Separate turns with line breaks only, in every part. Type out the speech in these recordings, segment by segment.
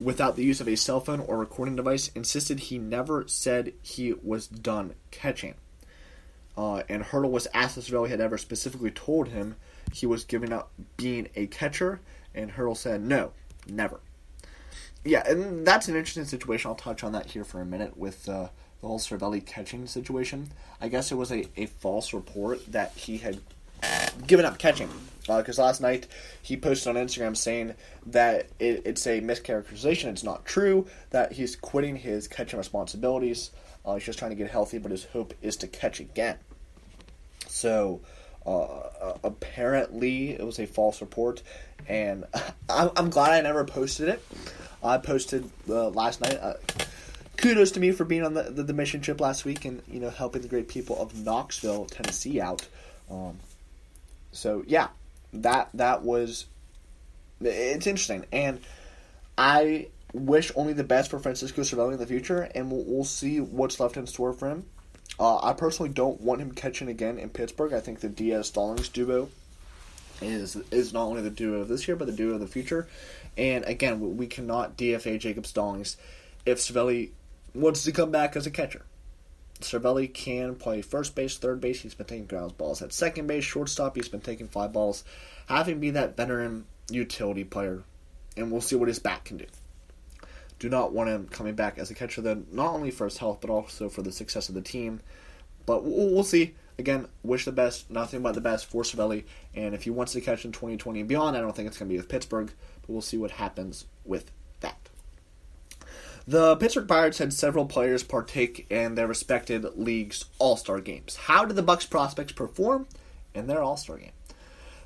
without the use of a cell phone or recording device, insisted he never said he was done catching. And Hurdle was asked if Cervelli had ever specifically told him he was giving up being a catcher, and Hurdle said, no, never. Yeah, and that's an interesting situation. I'll touch on that here for a minute with the whole Cervelli catching situation. I guess it was a false report that he had given up catching. Because last night he posted on Instagram saying that it's a mischaracterization. It's not true that he's quitting his catching responsibilities. He's just trying to get healthy, but his hope is to catch again. So apparently it was a false report, and I'm glad I never posted it. I posted last night. Kudos to me for being on the mission trip last week and helping the great people of Knoxville, Tennessee out. So yeah, that was, it's interesting, and I wish only the best for Francisco Cervelli in the future, and we'll see what's left in store for him. I personally don't want him catching again in Pittsburgh. I think the Diaz-Stallings duo is not only the duo of this year, but the duo of the future. And again, we cannot DFA Jacob Stallings if Cervelli wants to come back as a catcher. Cervelli can play first base, third base. He's been taking ground balls at second base, shortstop. He's been taking fly balls, having be that veteran utility player, and we'll see what his back can do. Do not want him coming back as a catcher, then, not only for his health, but also for the success of the team. But we'll see. Again, wish the best, nothing but the best for Cervelli. And if he wants to catch in 2020 and beyond, I don't think it's going to be with Pittsburgh, but we'll see what happens with that. The Pittsburgh Pirates had several players partake in their respected leagues' All-Star games. How did the Bucs prospects perform in their All-Star game?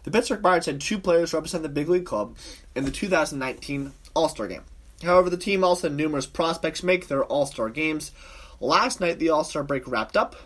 The Pittsburgh Pirates had 2 players represent the big league club in the 2019 All-Star game. However, the team also had numerous prospects make their All-Star games. Last night, the All-Star break wrapped up.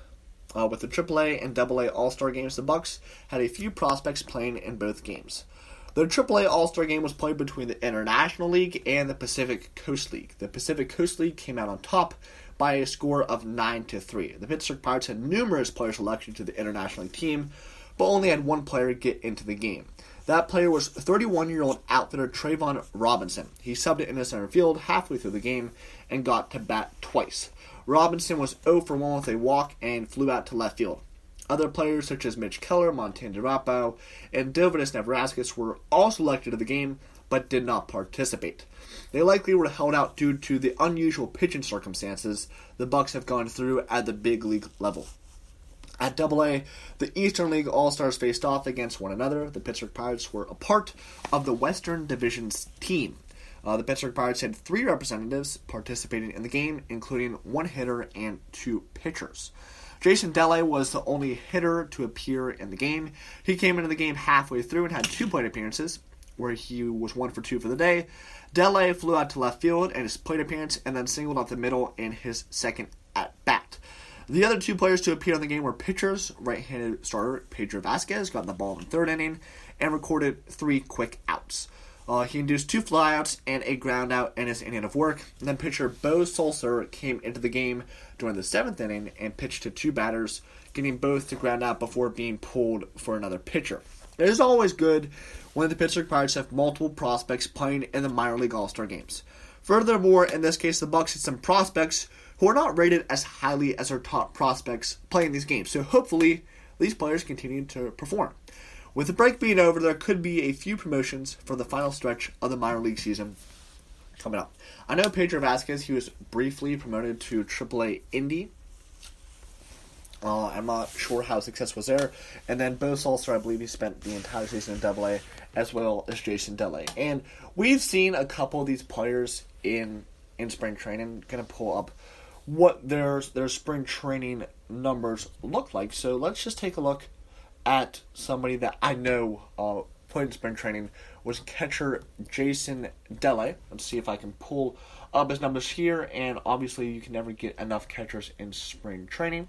With the AAA and AA All-Star games, the Bucs had a few prospects playing in both games. The AAA All-Star game was played between the International League and the Pacific Coast League. The Pacific Coast League came out on top by a score of 9-3. The Pittsburgh Pirates had numerous players elected to the International League team, but only had one player get into the game. That player was 31-year-old outfitter Trayvon Robinson. He subbed it in the center field halfway through the game and got to bat twice. Robinson was 0 for 1 with a walk and flew out to left field. Other players such as Mitch Keller, Montana DeRapo, and Dovidas Nevraskis were also elected to the game, but did not participate. They likely were held out due to the unusual pitching circumstances the Bucs have gone through at the big league level. At AA, the Eastern League All-Stars faced off against one another. The Pittsburgh Pirates were a part of the Western Division's team. The Pittsburgh Pirates had 3 representatives participating in the game, including 1 hitter and 2 pitchers. Jason Dele was the only hitter to appear in the game. He came into the game halfway through and had 2 plate appearances, where he was 1 for 2 for the day. Dele flew out to left field in his plate appearance and then singled out the middle in his second at-bat. The other 2 players to appear in the game were pitchers. Right-handed starter Pedro Vasquez got the ball in the 3rd inning and recorded 3 quick outs. He induced 2 flyouts and a ground out in his inning of work. And then pitcher Bo Sulser came into the game during the 7th inning and pitched to 2 batters, getting both to ground out before being pulled for another pitcher. It is always good when the Pittsburgh Pirates have multiple prospects playing in the minor league All-Star games. Furthermore, in this case, the Bucs had some prospects who are not rated as highly as their top prospects playing these games. So hopefully, these players continue to perform. With the break being over, there could be a few promotions for the final stretch of the minor league season coming up. I know Pedro Vasquez, he was briefly promoted to AAA Indy. I'm not sure how success was there. And then Bo Sulser, I believe he spent the entire season in AA, as well as Jason Dele. And we've seen a couple of these players in spring training. Going to pull up what their spring training numbers look like. So let's just take a look at somebody that I know played in spring training was catcher Jason Dele. Let's see if I can pull up his numbers here, and obviously you can never get enough catchers in spring training.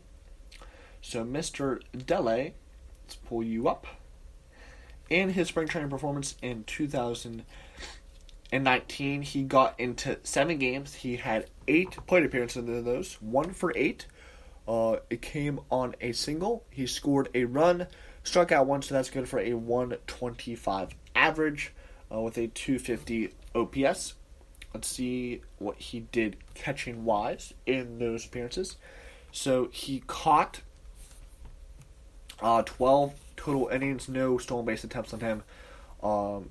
So Mr. Dele, let's pull you up. In his spring training performance in 2019, he got into 7 games. He had 8 plate appearances in those, 1 for 8. It came on a single. He scored a run, struck out 1, so that's good for a 125 average with a 250 OPS. let's see what he did catching-wise in those appearances. So he caught 12 total innings, no stolen base attempts on him.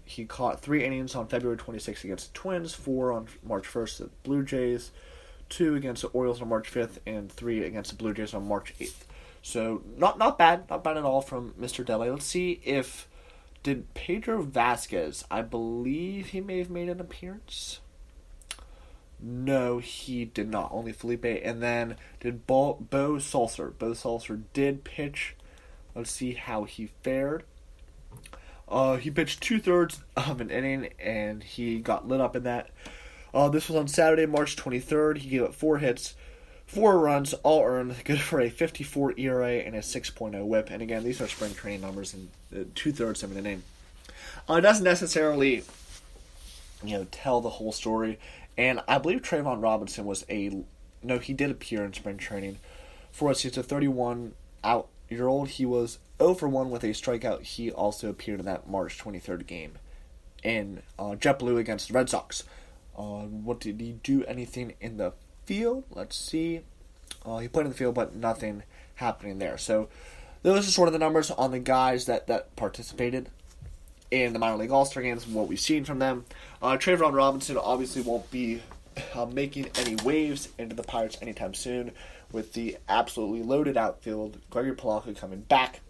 He caught 3 innings on February 26th against the Twins, 4 on March 1st at the Blue Jays, 2 against the Orioles on March 5th, and 3 against the Blue Jays on March 8th. So not bad at all from Mr. Dele. Let's see if did Pedro Vasquez, I believe he may have made an appearance. No, he did not. Only Felipe. And then did Bo Sulser. Bo Sulser did pitch. Let's see how he fared. He pitched 2/3 of an inning, and he got lit up in that. This was on Saturday, March 23rd. He gave up 4 hits, 4 runs, all earned, good for a 54 ERA and a 6.0 whip. And again, these are spring training numbers in 2/3 of an inning. It doesn't necessarily, tell the whole story. And I believe Trayvon Robinson he did appear in spring training for us. He's a 31-year-old. He was 0 for 1 with a strikeout. He also appeared in that March 23rd game in JetBlue against the Red Sox. What did he do? Anything in the field? Let's see. He played in the field, but nothing happening there. So those are sort of the numbers on the guys that participated in the minor league All-Star games, what we've seen from them. Trayvon Robinson obviously won't be making any waves into the Pirates anytime soon with the absolutely loaded outfield. Gregory Polanco coming back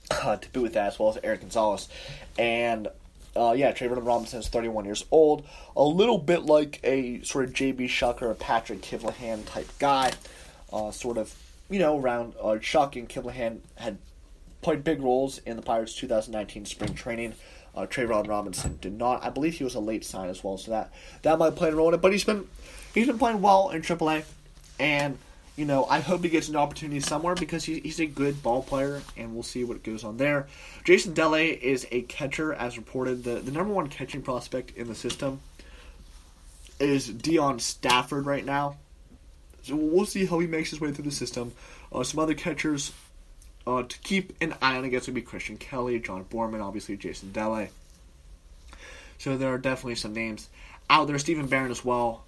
to boot with that, as well as Eric Gonzalez. And Trayvon Robinson is 31 years old. A little bit like a sort of J.B. Shuck or a Patrick Kivlehan type guy. Around Shuck and Kivlehan had played big roles in the Pirates' 2019 spring training. Trayvon Robinson did not. I believe he was a late sign as well, so that might play a role in it. But he's been playing well in AAA, and I hope he gets an opportunity somewhere because he's a good ball player, and we'll see what goes on there. Jason Dele is a catcher, as reported. The number 1 catching prospect in the system is Deion Stafford right now. So we'll see how he makes his way through the system. Some other catchers to keep an eye on, I guess, would be Christian Kelly, John Borman, obviously Jason Dele. So there are definitely some names out there. Stephen Barron as well.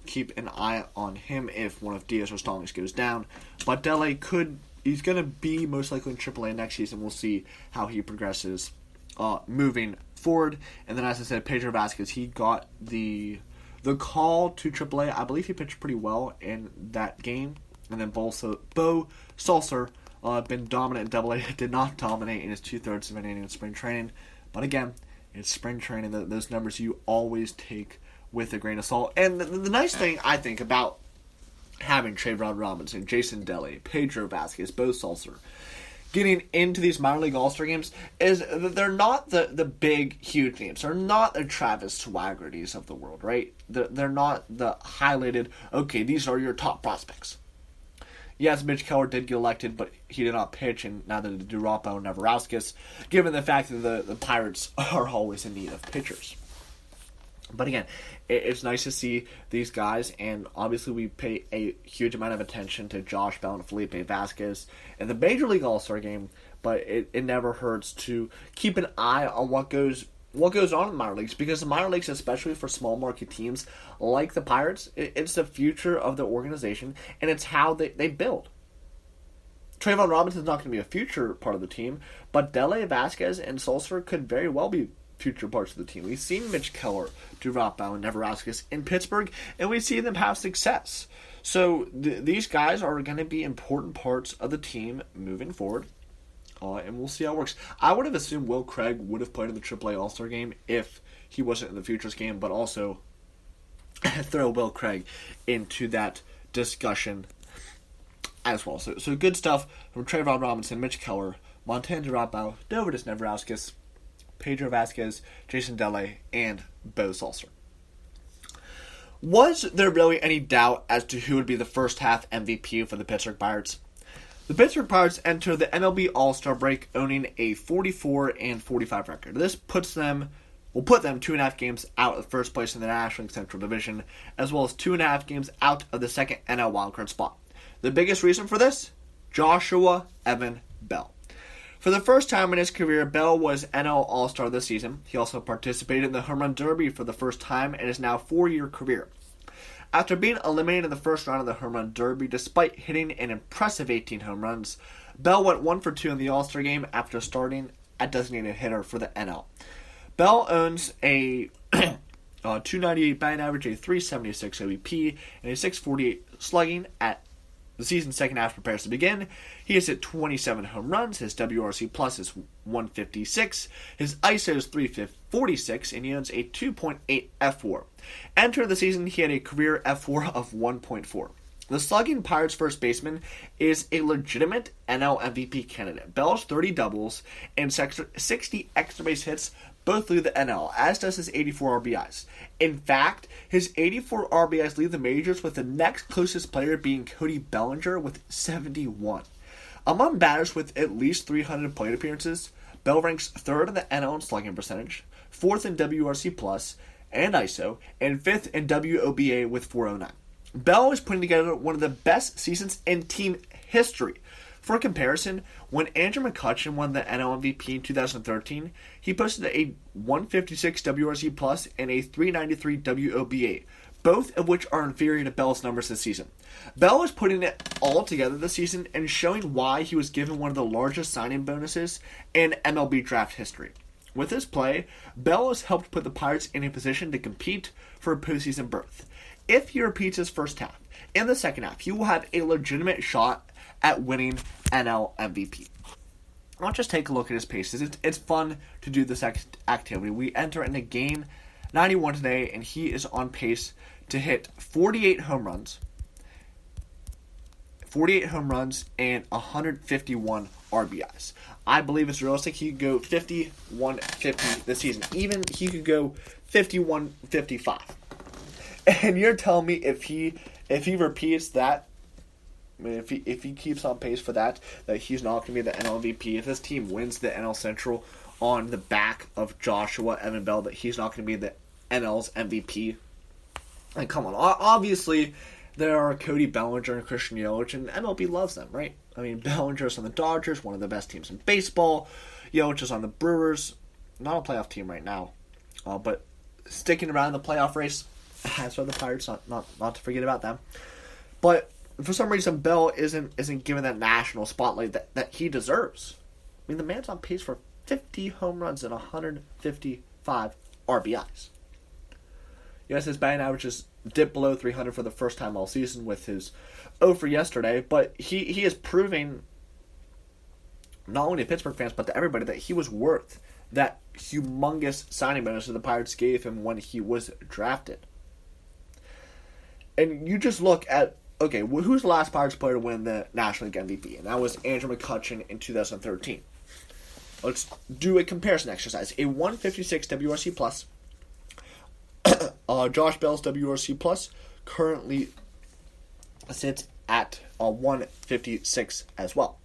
Keep an eye on him if one of Diaz or Stallings goes down. But Dele he's going to be most likely in AAA next season. We'll see how he progresses moving forward. And then, as I said, Pedro Vasquez, he got the call to AAA. I believe he pitched pretty well in that game. And then Bo Sulser, been dominant in AA, did not dominate in his 2/3 of an inning in spring training. But again, it's spring training. Those numbers you always take with a grain of salt. And the nice thing, I think, about having Trayvon Robinson, Jason Dele, Pedro Vasquez, Bo Sulser getting into these minor league All-Star games is that they're not the big, huge names. They're not the Travis Swaggertys of the world, right? They're not the highlighted, okay, these are your top prospects. Yes, Mitch Keller did get elected, but he did not pitch, and neither did Durapo and Neverauskas, given the fact that the Pirates are always in need of pitchers. But again, it's nice to see these guys, and obviously we pay a huge amount of attention to Josh Bell and Felipe Vasquez in the Major League All-Star game, but it never hurts to keep an eye on what goes on in the minor leagues, because the minor leagues, especially for small market teams like the Pirates, it's the future of the organization, and it's how they build. Trayvon Robinson is not going to be a future part of the team, but Dele, Vasquez, and Sulser could very well be future parts of the team. We've seen Mitch Keller, Durapo, and Neverauskas in Pittsburgh, and we've seen them have success. So these guys are going to be important parts of the team moving forward. And we'll see how it works. I would have assumed Will Craig would have played in the AAA All-Star game if he wasn't in the Futures game, but also throw Will Craig into that discussion as well. So good stuff from Trayvon Robinson, Mitch Keller, Montana Durapo, Dovidas Neverauskas, Pedro Vasquez, Jason Dele, and Bo Sulser. Was there really any doubt as to who would be the first half MVP for the Pittsburgh Pirates? The Pittsburgh Pirates enter the MLB All-Star break owning a 44-45 record. This will put them 2.5 games out of first place in the National League Central Division, as well as 2.5 games out of the second NL wildcard spot. The biggest reason for this? Joshua Evan Bell. For the first time in his career, Bell was NL All-Star this season. He also participated in the Home Run Derby for the first time in his now 4-year career. After being eliminated in the first round of the Home Run Derby, despite hitting an impressive 18 home runs, Bell went 1 for 2 in the All-Star game after starting at designated hitter for the NL. Bell owns a 298 batting average, a 376 OBP, and a 648 slugging at the season's second half prepares to begin. He has hit 27 home runs. His WRC plus is 156. His ISO is 346, and he owns a 2.8 F4. Entering the season, he had a career F4 of 1.4. The slugging Pirates first baseman is a legitimate NL MVP candidate. Bell's 30 doubles and 60 extra base hits both lead the NL, as does his 84 RBIs. In fact, his 84 RBIs lead the majors, with the next closest player being Cody Bellinger with 71. Among batters with at least 300 plate appearances, Bell ranks 3rd in the NL in slugging percentage, 4th in WRC plus and ISO, and 5th in WOBA with 409. Bell is putting together one of the best seasons in team history. For comparison, when Andrew McCutchen won the NL MVP in 2013, he posted a 156 WRC plus and a 393 WOBA, both of which are inferior to Bell's numbers this season. Bell is putting it all together this season and showing why he was given one of the largest signing bonuses in MLB draft history. With his play, Bell has helped put the Pirates in a position to compete for a postseason berth. If he repeats his first half, in the second half, he will have a legitimate shot at winning NL MVP. I'll just take a look at his paces. It's fun to do this activity. We enter into game 91 today, and he is on pace to hit 48 home runs and 151 RBIs. I believe it's realistic. He could go 51-50 this season. Even he could go 51-55. And you're telling me if he repeats that, I mean, if he keeps on pace for that he's not going to be the NL MVP. If this team wins the NL Central on the back of Joshua Evan Bell, that he's not going to be the NL's MVP. Like, come on. Obviously, there are Cody Bellinger and Christian Yelich, and MLB loves them, right? I mean, Bellinger's on the Dodgers, one of the best teams in baseball. Yelich is on the Brewers, not a playoff team right now, but sticking around in the playoff race. As are the Pirates, not to forget about them. But for some reason, Bell isn't given that national spotlight that he deserves. I mean, the man's on pace for 50 home runs and 155 RBIs. Yes, his batting average is dipped below 300 for the first time all season with his 0 for yesterday, but he is proving, not only to Pittsburgh fans, but to everybody, that he was worth that humongous signing bonus that the Pirates gave him when he was drafted. And you just look at, okay, who's the last Pirates player to win the National League MVP? And that was Andrew McCutchen in 2013. Let's do a comparison exercise. A 156 WRC plus. Josh Bell's WRC plus currently sits at 156 as well.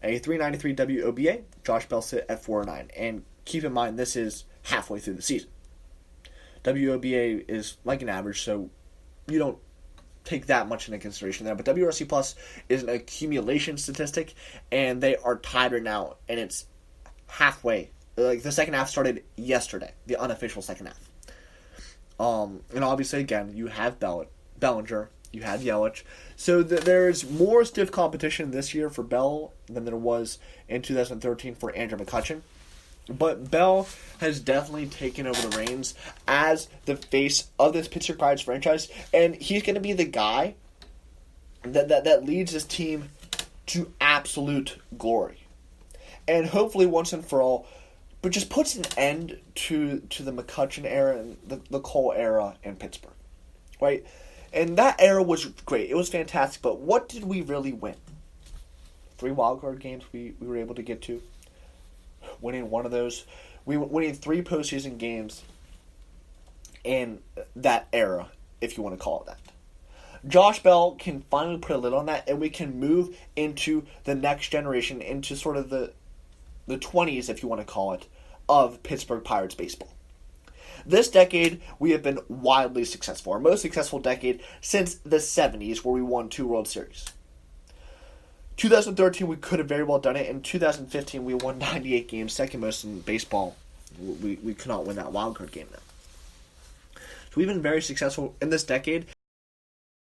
A 393 WOBA. Josh Bell sits at 409. And keep in mind, this is halfway through the season. WOBA is like an average, so you don't take that much into consideration there. But WRC Plus is an accumulation statistic, and they are tied right now, and it's halfway. Like, the second half started yesterday, the unofficial second half. And obviously, again, you have Bellinger, you have Yelich. So there's more stiff competition this year for Bell than there was in 2013 for Andrew McCutchen. But Bell has definitely taken over the reins as the face of this Pittsburgh Pirates franchise, and he's going to be the guy that leads his team to absolute glory. And hopefully once and for all, but just puts an end to the McCutchen era and the Cole era in Pittsburgh. Right? And that era was great. It was fantastic, but what did we really win? 3 wildcard games we were able to get to. Winning one of those, winning 3 postseason games in that era, if you want to call it that. Josh Bell can finally put a lid on that, and we can move into the next generation, into sort of the 20s, if you want to call it, of Pittsburgh Pirates baseball. This decade, we have been wildly successful. Our most successful decade since the 70s, where we won 2 World Series. 2013, we could have very well done it. In 2015, we won 98 games, second most in baseball. We could not win that wild card game then. So we've been very successful in this decade.